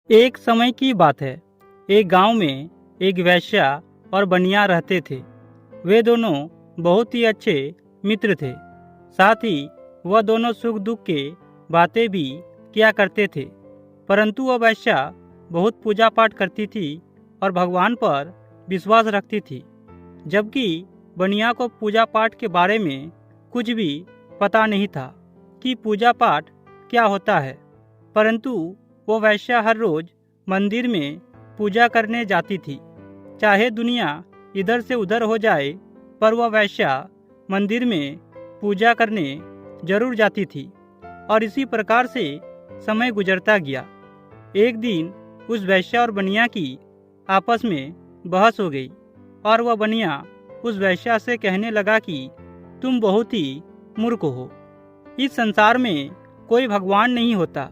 एक समय की बात है। एक गांव में एक वेश्या और बनिया रहते थे। वे दोनों बहुत ही अच्छे मित्र थे। साथ ही वह दोनों सुख दुख के बातें भी किया करते थे। परंतु वह वेश्या बहुत पूजा पाठ करती थी और भगवान पर विश्वास रखती थी, जबकि बनिया को पूजा पाठ के बारे में कुछ भी पता नहीं था कि पूजा पाठ क्या होता है। परंतु वो वेश्या हर रोज मंदिर में पूजा करने जाती थी। चाहे दुनिया इधर से उधर हो जाए, पर वह वेश्या मंदिर में पूजा करने जरूर जाती थी। और इसी प्रकार से समय गुजरता गया। एक दिन उस वेश्या और बनिया की आपस में बहस हो गई और वह बनिया उस वेश्या से कहने लगा कि तुम बहुत ही मूर्ख हो, इस संसार में कोई भगवान नहीं होता।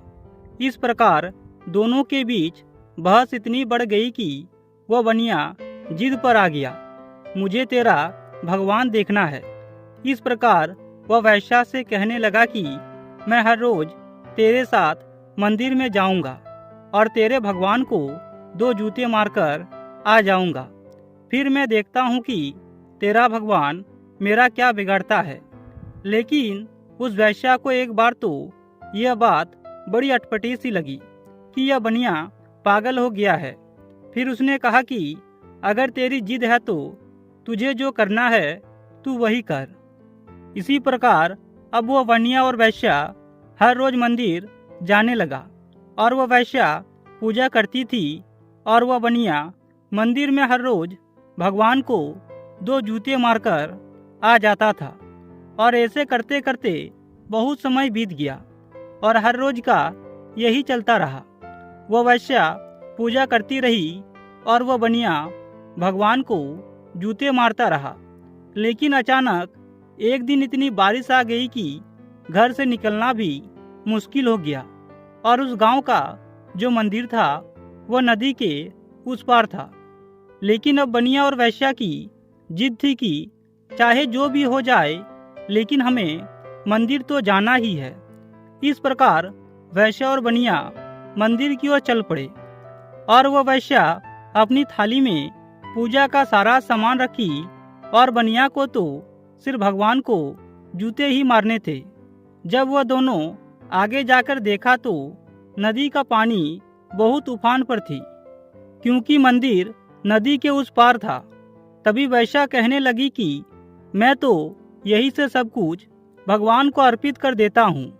इस प्रकार दोनों के बीच बहस इतनी बढ़ गई कि वह बनिया जिद पर आ गया, मुझे तेरा भगवान देखना है। इस प्रकार वह वेश्या से कहने लगा कि मैं हर रोज तेरे साथ मंदिर में जाऊंगा और तेरे भगवान को 2 जूते मारकर आ जाऊंगा। फिर मैं देखता हूँ कि तेरा भगवान मेरा क्या बिगाड़ता है। लेकिन उस वेश्या को एक बार तो यह बात बड़ी अटपटी सी लगी कि यह बनिया पागल हो गया है। फिर उसने कहा कि अगर तेरी जिद है तो तुझे जो करना है तू वही कर। इसी प्रकार अब वह बनिया और वेश्या हर रोज मंदिर जाने लगा और वह वेश्या पूजा करती थी और वह बनिया मंदिर में हर रोज भगवान को 2 जूते मारकर आ जाता था। और ऐसे करते करते बहुत समय बीत गया और हर रोज का यही चलता रहा। वह वेश्या पूजा करती रही और वह बनिया भगवान को जूते मारता रहा। लेकिन अचानक एक दिन इतनी बारिश आ गई कि घर से निकलना भी मुश्किल हो गया और उस गांव का जो मंदिर था वह नदी के उस पार था। लेकिन अब बनिया और वेश्या की जिद थी कि चाहे जो भी हो जाए, लेकिन हमें मंदिर तो जाना ही है। इस प्रकार वेश्या और बनिया मंदिर की ओर चल पड़े और वह वेश्या अपनी थाली में पूजा का सारा सामान रखी और बनिया को तो सिर्फ भगवान को जूते ही मारने थे। जब वह दोनों आगे जाकर देखा तो नदी का पानी बहुत उफान पर थी, क्योंकि मंदिर नदी के उस पार था। तभी वेश्या कहने लगी कि मैं तो यही से सब कुछ भगवान को अर्पित कर देता हूँ,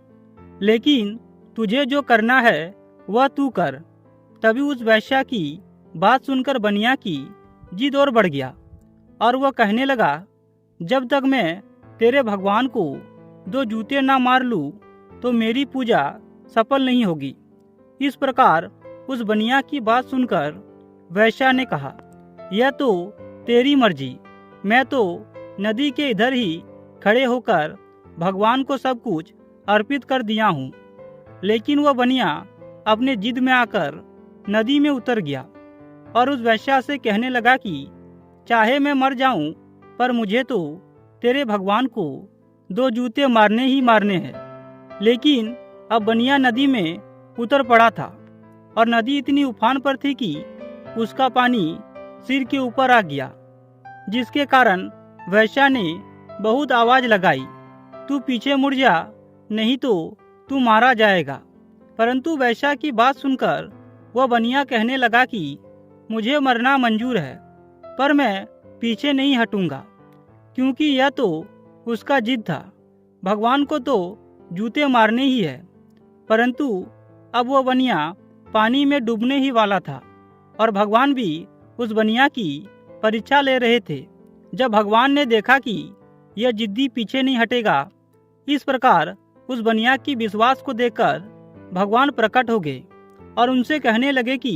लेकिन तुझे जो करना है वह तू कर। तभी उस वेश्या की बात सुनकर बनिया की जिद और बढ़ गया और वह कहने लगा, जब तक मैं तेरे भगवान को 2 जूते ना मार लूं तो मेरी पूजा सफल नहीं होगी। इस प्रकार उस बनिया की बात सुनकर वेश्या ने कहा, यह तो तेरी मर्जी, मैं तो नदी के इधर ही खड़े होकर भगवान को सब कुछ अर्पित कर दिया हूँ। लेकिन वह बनिया अपने जिद में आकर नदी में उतर गया और उस वेश्या से कहने लगा कि चाहे मैं मर जाऊं, पर मुझे तो तेरे भगवान को 2 जूते मारने ही मारने हैं। लेकिन अब बनिया नदी में उतर पड़ा था और नदी इतनी उफान पर थी कि उसका पानी सिर के ऊपर आ गया, जिसके कारण वेश्या ने बहुत आवाज लगाई, तू पीछे मुड़ जा, नहीं तो तू मारा जाएगा। परंतु वेश्या की बात सुनकर वह बनिया कहने लगा कि मुझे मरना मंजूर है, पर मैं पीछे नहीं हटूंगा, क्योंकि यह तो उसका जिद था। भगवान को तो जूते मारने ही है। परंतु अब वह बनिया पानी में डूबने ही वाला था और भगवान भी उस बनिया की परीक्षा ले रहे थे। जब भगवान ने देखा कि यह जिद्दी पीछे नहीं हटेगा, इस प्रकार उस बनिया की विश्वास को देखकर भगवान प्रकट हो गए और उनसे कहने लगे कि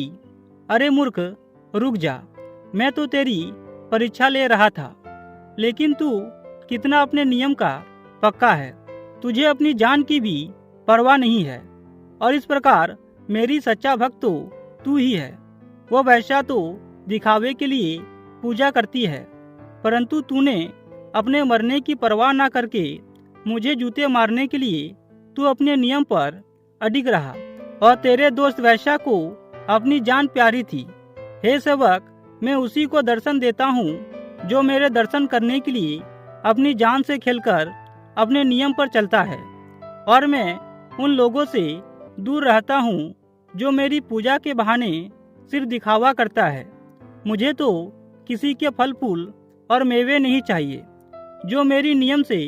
अरे मूर्ख, रुक जा, मैं तो तेरी परीक्षा ले रहा था, लेकिन तू कितना अपने नियम का पक्का है, तुझे अपनी जान की भी परवाह नहीं है। और इस प्रकार मेरी सच्चा भक्त तो तू ही है। वह वेश्या तो दिखावे के लिए पूजा करती है, परंतु तूने अपने मरने की परवाह ना करके मुझे जूते मारने के लिए तू अपने नियम पर अडिग रहा और तेरे दोस्त वेश्या को अपनी जान प्यारी थी। हे सेवक, मैं उसी को दर्शन देता हूँ जो मेरे दर्शन करने के लिए अपनी जान से खेलकर अपने नियम पर चलता है। और मैं उन लोगों से दूर रहता हूँ जो मेरी पूजा के बहाने सिर्फ दिखावा करता है। मुझे तो किसी के फल फूल और मेवे नहीं चाहिए। जो मेरी नियम से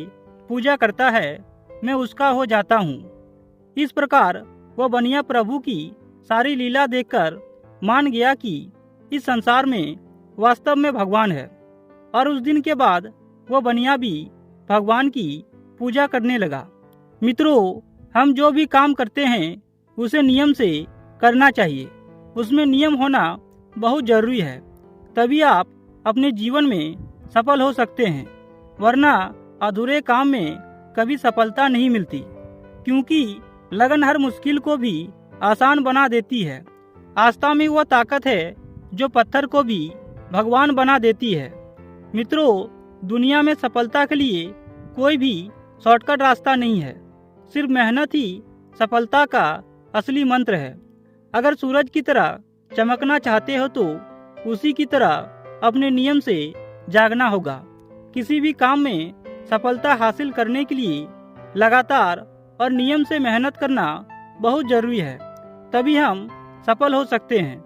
पूजा करता है, मैं उसका हो जाता हूँ। इस प्रकार वह बनिया प्रभु की सारी लीला देखकर मान गया कि इस संसार में वास्तव में भगवान है। और उस दिन के बाद वह बनिया भी भगवान की पूजा करने लगा। मित्रों, हम जो भी काम करते हैं उसे नियम से करना चाहिए। उसमें नियम होना बहुत जरूरी है, तभी आप अपने जीवन में सफल हो सकते हैं। वरना अधूरे काम में कभी सफलता नहीं मिलती, क्योंकि लगन हर मुश्किल को भी आसान बना देती है। आस्था में वह ताकत है जो पत्थर को भी भगवान बना देती है। मित्रों, दुनिया में सफलता के लिए कोई भी शॉर्टकट रास्ता नहीं है। सिर्फ मेहनत ही सफलता का असली मंत्र है। अगर सूरज की तरह चमकना चाहते हो तो उसी की तरह अपने नियम से जागना होगा। किसी भी काम में सफलता हासिल करने के लिए लगातार और नियम से मेहनत करना बहुत जरूरी है, तभी हम सफल हो सकते हैं।